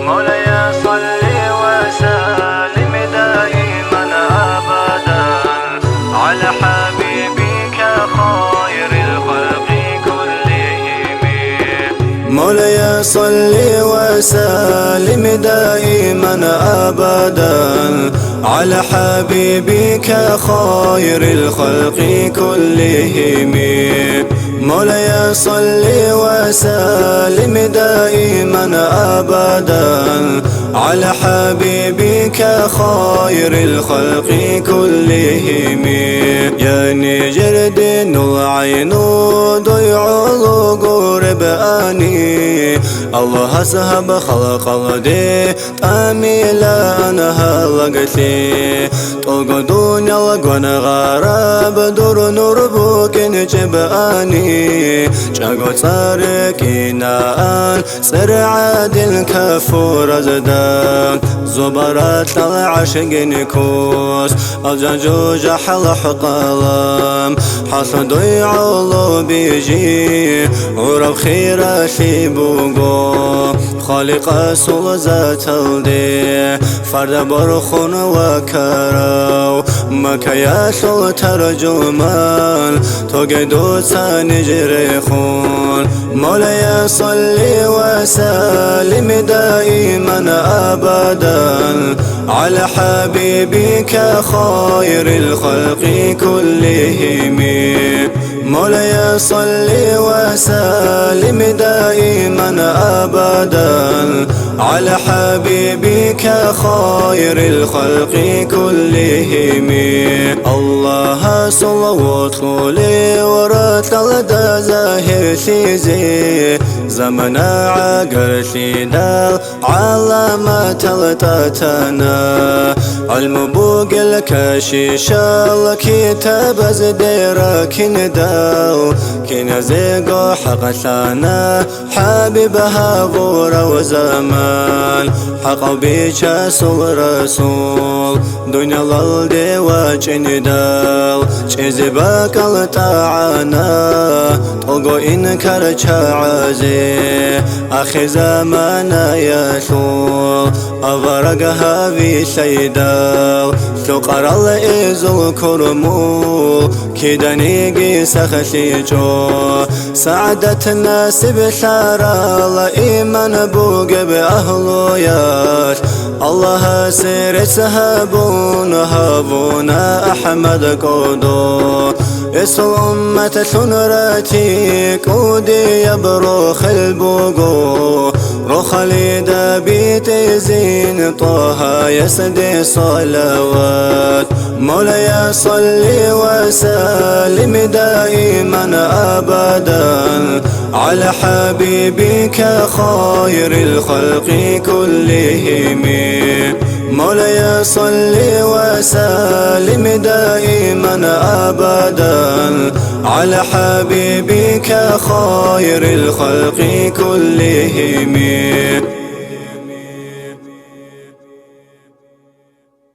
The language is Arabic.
مولاي صل وسلم دائما أبدا على حبيبك خير الخلق كلهم. مولاي صل وسلم دائما أبدا على حبيبك خير الخلق كلهم. مولاي صل وسلم دائما أبدا على حبيبك خير الخلق كلهم. يا نجر دين العين ضيع قرب أني الله سهب خلق الدي أميلا أنها لقتي تقدون يلقون غراب دور نور بوكين جباني شاقو تاركينا أن سرع دل كفور زدان زبرات العشق نكوس الجنجوج حلح قلم حصد يعلو بيجي ورب خير في بوغو خالق سول ذات الدي فرد برخون وكرو مكيا شو ترجمان توقدو تنجري خون. مولاي صل وسلم دائما أبدا على حبيبك خير الخلق كلهم. مولاي صل وسلم دائما أبدا على حبيبك خير الخلق كلهم. الله صلوات لي ورات الدا زاهر سيزي زمن عقر سيدال علامة التاتنا المبوق الكاشيش الكتاب زديرا كندال كنا زيقو حقتانا حبيبها فورا وزمان حقو بيشا سول رسول دنيا للدي وجندال جزباك التعانا طلقو إنكار عازي أخي زمانا يشول أفرقها في سيدال ثقر الإزل كرمو كدا نيجي سخسيجو سعادة الناس بشارة لإيمان بوق بأهلويات الله سير سهبون هابونا أحمد قودو اسم أمة سنراتي كودي يبروخ البوغو رخلي دابيت زين طه يسدي صلوات. مولاي صل وسلم دائما أبدا على حبيبك خير الخلق كلهم. مولاي صل وسلم دائما أبدا على حبيبك خير الخلق كلهم.